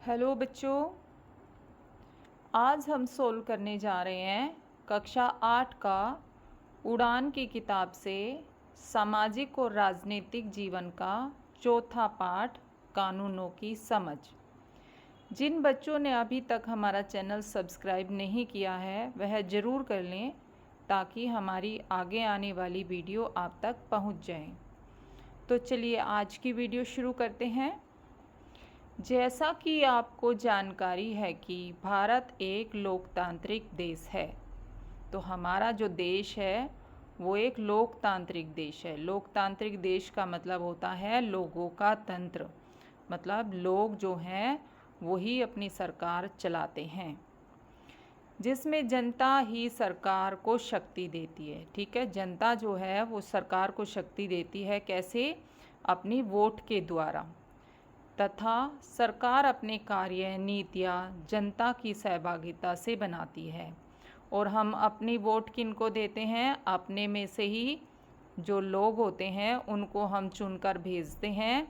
Hello बच्चों, आज हम सोल्व करने जा रहे हैं कक्षा 8 का उड़ान की किताब से सामाजिक और राजनीतिक जीवन का चौथा पाठ कानूनों की समझ। जिन बच्चों ने अभी तक हमारा चैनल सब्सक्राइब नहीं किया है वह ज़रूर कर लें ताकि हमारी आगे आने वाली वीडियो आप तक पहुंच जाए। तो चलिए आज की वीडियो शुरू करते हैं। जैसा कि आपको जानकारी है कि भारत एक लोकतांत्रिक देश है, तो हमारा जो देश है वो एक लोकतांत्रिक देश है। लोकतांत्रिक देश का मतलब होता है लोगों का तंत्र, मतलब लोग जो हैं वही अपनी सरकार चलाते हैं, जिसमें जनता ही सरकार को शक्ति देती है। ठीक है, जनता जो है वो सरकार को शक्ति देती है। कैसे? अपनी वोट के द्वारा, तथा सरकार अपने कार्य नीतियाँ जनता की सहभागिता से बनाती है। और हम अपनी वोट किनको देते हैं? अपने में से ही जो लोग होते हैं उनको हम चुनकर भेजते हैं,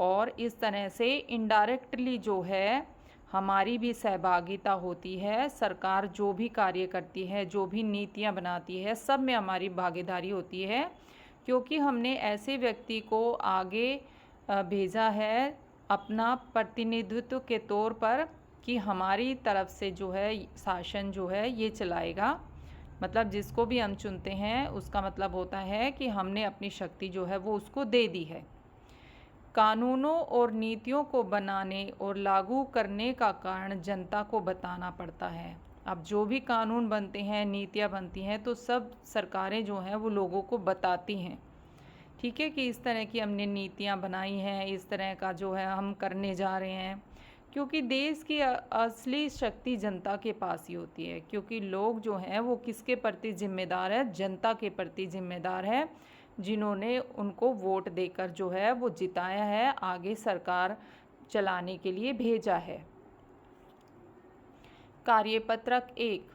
और इस तरह से इनडायरेक्टली जो है हमारी भी सहभागिता होती है। सरकार जो भी कार्य करती है, जो भी नीतियाँ बनाती है, सब में हमारी भागीदारी होती है, क्योंकि हमने ऐसे व्यक्ति को आगे भेजा है अपना प्रतिनिधित्व के तौर पर कि हमारी तरफ से जो है शासन जो है ये चलाएगा। मतलब जिसको भी हम चुनते हैं उसका मतलब होता है कि हमने अपनी शक्ति जो है वो उसको दे दी है। कानूनों और नीतियों को बनाने और लागू करने का कारण जनता को बताना पड़ता है। अब जो भी कानून बनते हैं, नीतियाँ बनती हैं, तो सब सरकारें जो हैं वो लोगों को बताती हैं। ठीक है, कि इस तरह की हमने नीतियाँ बनाई हैं, इस तरह का जो है हम करने जा रहे हैं, क्योंकि देश की असली शक्ति जनता के पास ही होती है। क्योंकि लोग जो हैं वो किसके प्रति जिम्मेदार है? जनता के प्रति जिम्मेदार है, जिन्होंने उनको वोट देकर जो है वो जिताया है, आगे सरकार चलाने के लिए भेजा है। कार्यपत्रक 1।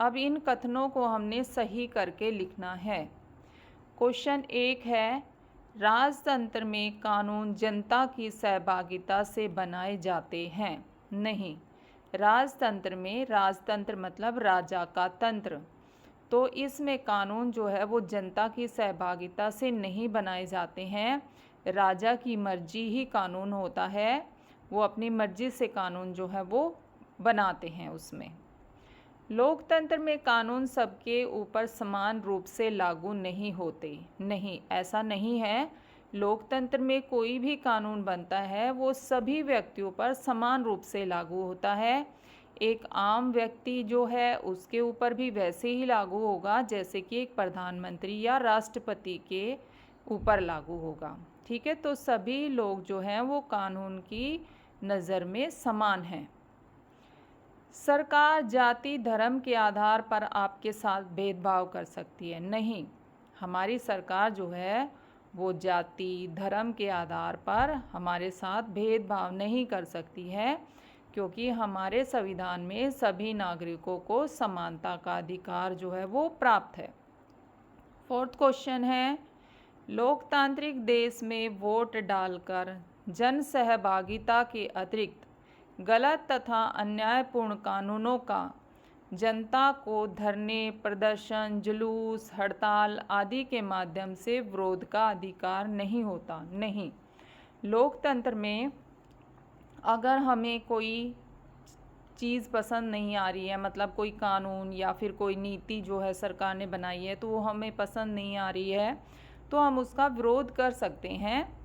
अब इन कथनों को हमने सही करके लिखना है। क्वेश्चन 1 है, राजतंत्र में कानून जनता की सहभागिता से बनाए जाते हैं? नहीं, राजतंत्र में, राजतंत्र मतलब राजा का तंत्र, तो इसमें कानून जो है वो जनता की सहभागिता से नहीं बनाए जाते हैं। राजा की मर्जी ही कानून होता है, वो अपनी मर्जी से कानून जो है वो बनाते हैं उसमें। लोकतंत्र में कानून सबके ऊपर समान रूप से लागू नहीं होते। नहीं, ऐसा नहीं है। लोकतंत्र में कोई भी कानून बनता है वो सभी व्यक्तियों पर समान रूप से लागू होता है। एक आम व्यक्ति जो है उसके ऊपर भी वैसे ही लागू होगा जैसे कि एक प्रधानमंत्री या राष्ट्रपति के ऊपर लागू होगा। ठीक है, तो सभी लोग जो हैं वो कानून की नज़र में समान हैं। सरकार जाति धर्म के आधार पर आपके साथ भेदभाव कर सकती है? नहीं, हमारी सरकार जो है वो जाति धर्म के आधार पर हमारे साथ भेदभाव नहीं कर सकती है, क्योंकि हमारे संविधान में सभी नागरिकों को समानता का अधिकार जो है वो प्राप्त है। 4th क्वेश्चन है, लोकतांत्रिक देश में वोट डालकर जन सहभागिता के अतिरिक्त गलत तथा अन्यायपूर्ण कानूनों का जनता को धरने, प्रदर्शन, जुलूस, हड़ताल आदि के माध्यम से विरोध का अधिकार नहीं होता। नहीं, लोकतंत्र में अगर हमें कोई चीज़ पसंद नहीं आ रही है, मतलब कोई कानून या फिर कोई नीति जो है सरकार ने बनाई है तो वो हमें पसंद नहीं आ रही है, तो हम उसका विरोध कर सकते हैं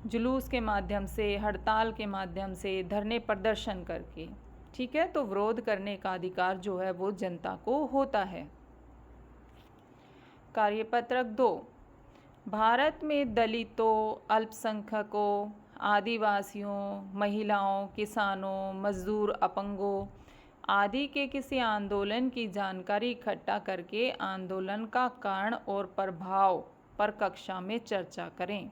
जुलूस के माध्यम से, हड़ताल के माध्यम से, धरने प्रदर्शन करके। ठीक है, तो विरोध करने का अधिकार जो है वो जनता को होता है। कार्यपत्रक 2। भारत में दलितों, अल्पसंख्यकों, आदिवासियों, महिलाओं, किसानों, मजदूर, अपंगों आदि के किसी आंदोलन की जानकारी इकट्ठा करके आंदोलन का कारण और प्रभाव पर कक्षा में चर्चा करें।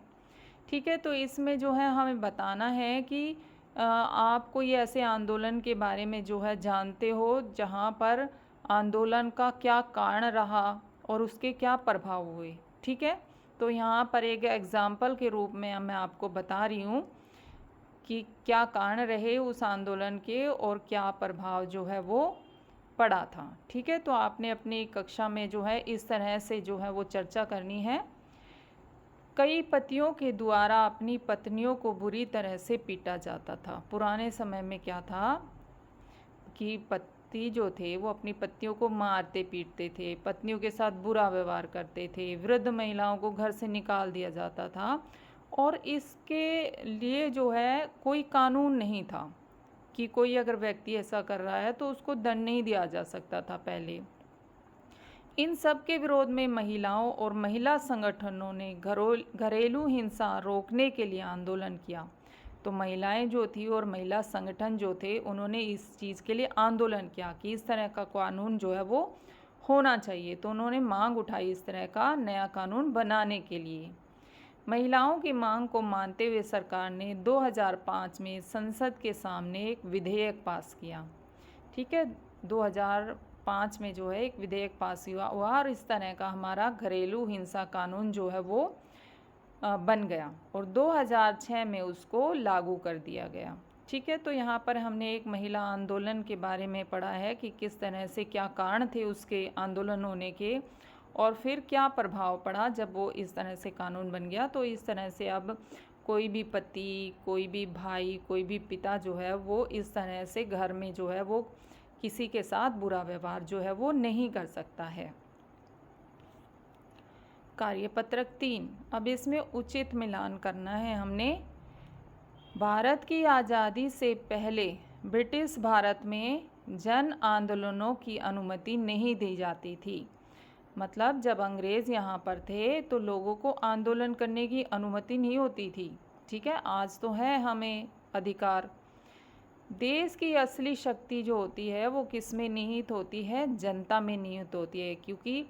ठीक है, तो इसमें जो है हमें बताना है कि आप कोई ऐसे आंदोलन के बारे में जो है जानते हो जहाँ पर आंदोलन का क्या कारण रहा और उसके क्या प्रभाव हुए। ठीक है, तो यहाँ पर एक एग्ज़ाम्पल के रूप में मैं आपको बता रही हूँ। कि क्या कारण रहे उस आंदोलन के और क्या प्रभाव जो है वो पड़ा था। ठीक है, तो आपने अपनी कक्षा में जो है इस तरह से जो है वो चर्चा करनी है। कई पतियों के द्वारा अपनी पत्नियों को बुरी तरह से पीटा जाता था। पुराने समय में क्या था कि पति जो थे वो अपनी पत्नियों को मारते पीटते थे, पत्नियों के साथ बुरा व्यवहार करते थे, वृद्ध महिलाओं को घर से निकाल दिया जाता था और इसके लिए जो है कोई कानून नहीं था कि कोई अगर व्यक्ति ऐसा कर रहा है तो उसको दंड नहीं दिया जा सकता था पहले। इन सब के विरोध में महिलाओं और महिला संगठनों ने घरेलू हिंसा रोकने के लिए आंदोलन किया। तो महिलाएं जो थी और महिला संगठन जो थे उन्होंने इस चीज़ के लिए आंदोलन किया कि इस तरह का कानून जो है वो होना चाहिए। तो उन्होंने मांग उठाई इस तरह का नया कानून बनाने के लिए। महिलाओं की मांग को मानते हुए सरकार ने 2005 में संसद के सामने एक विधेयक पास किया। ठीक है, 2005 में जो है एक विधेयक पास हुआ और इस तरह का हमारा घरेलू हिंसा कानून जो है वो बन गया और 2006 में उसको लागू कर दिया गया। ठीक है, तो यहाँ पर हमने एक महिला आंदोलन के बारे में पढ़ा है कि किस तरह से क्या कारण थे उसके आंदोलन होने के और फिर क्या प्रभाव पड़ा जब वो इस तरह से कानून बन गया। तो इस तरह से अब कोई भी पति, कोई भी भाई, कोई भी पिता जो है वो इस तरह से घर में जो है वो किसी के साथ बुरा व्यवहार जो है वो नहीं कर सकता है। कार्यपत्रक 3, अब इसमें उचित मिलान करना है हमने। भारत की आज़ादी से पहले ब्रिटिश भारत में जन आंदोलनों की अनुमति नहीं दी जाती थी। मतलब जब अंग्रेज़ यहाँ पर थे तो लोगों को आंदोलन करने की अनुमति नहीं होती थी। ठीक है, आज तो है हमें अधिकार। देश की असली शक्ति जो होती है वो किस में निहित होती है? जनता में निहित होती है, क्योंकि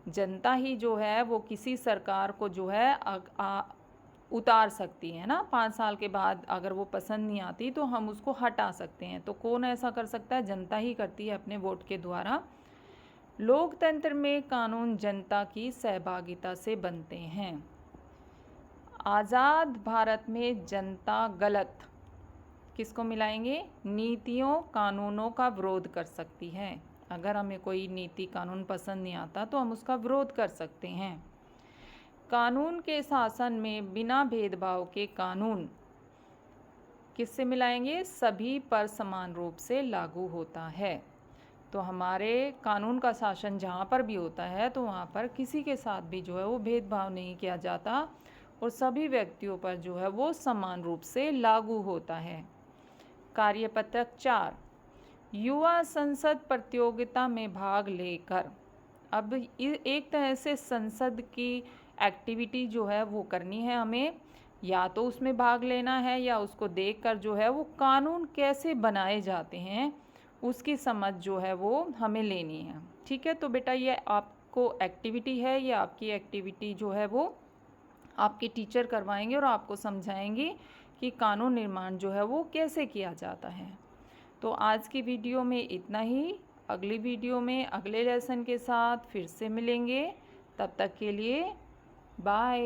जनता ही जो है वो किसी सरकार को जो है उतार सकती है ना। 5 साल के बाद अगर वो पसंद नहीं आती तो हम उसको हटा सकते हैं। तो कौन ऐसा कर सकता है? जनता ही करती है अपने वोट के द्वारा। लोकतंत्र में कानून जनता की सहभागिता से बनते हैं। आज़ाद भारत में जनता गलत किसको मिलाएंगे? नीतियों कानूनों का विरोध कर सकती है। अगर हमें कोई नीति कानून पसंद नहीं आता तो हम उसका विरोध कर सकते हैं। कानून के शासन में बिना भेदभाव के कानून किससे मिलाएंगे? सभी पर समान रूप से लागू होता है। तो हमारे कानून का शासन जहाँ पर भी होता है तो वहाँ पर किसी के साथ भी जो है वो भेदभाव नहीं किया जाता और सभी व्यक्तियों पर जो है वो समान रूप से लागू होता है। कार्यपत्रक 4, युवा संसद प्रतियोगिता में भाग लेकर। अब एक तरह से संसद की एक्टिविटी जो है वो करनी है हमें, या तो उसमें भाग लेना है या उसको देखकर जो है वो कानून कैसे बनाए जाते हैं उसकी समझ जो है वो हमें लेनी है। ठीक है, तो बेटा ये आपको एक्टिविटी है, ये आपकी एक्टिविटी जो है वो आपके टीचर करवाएंगे और आपको समझाएंगे कि कानून निर्माण जो है वो कैसे किया जाता है। तो आज की वीडियो में इतना ही। अगली वीडियो में अगले लेसन के साथ फिर से मिलेंगे। तब तक के लिए बाय।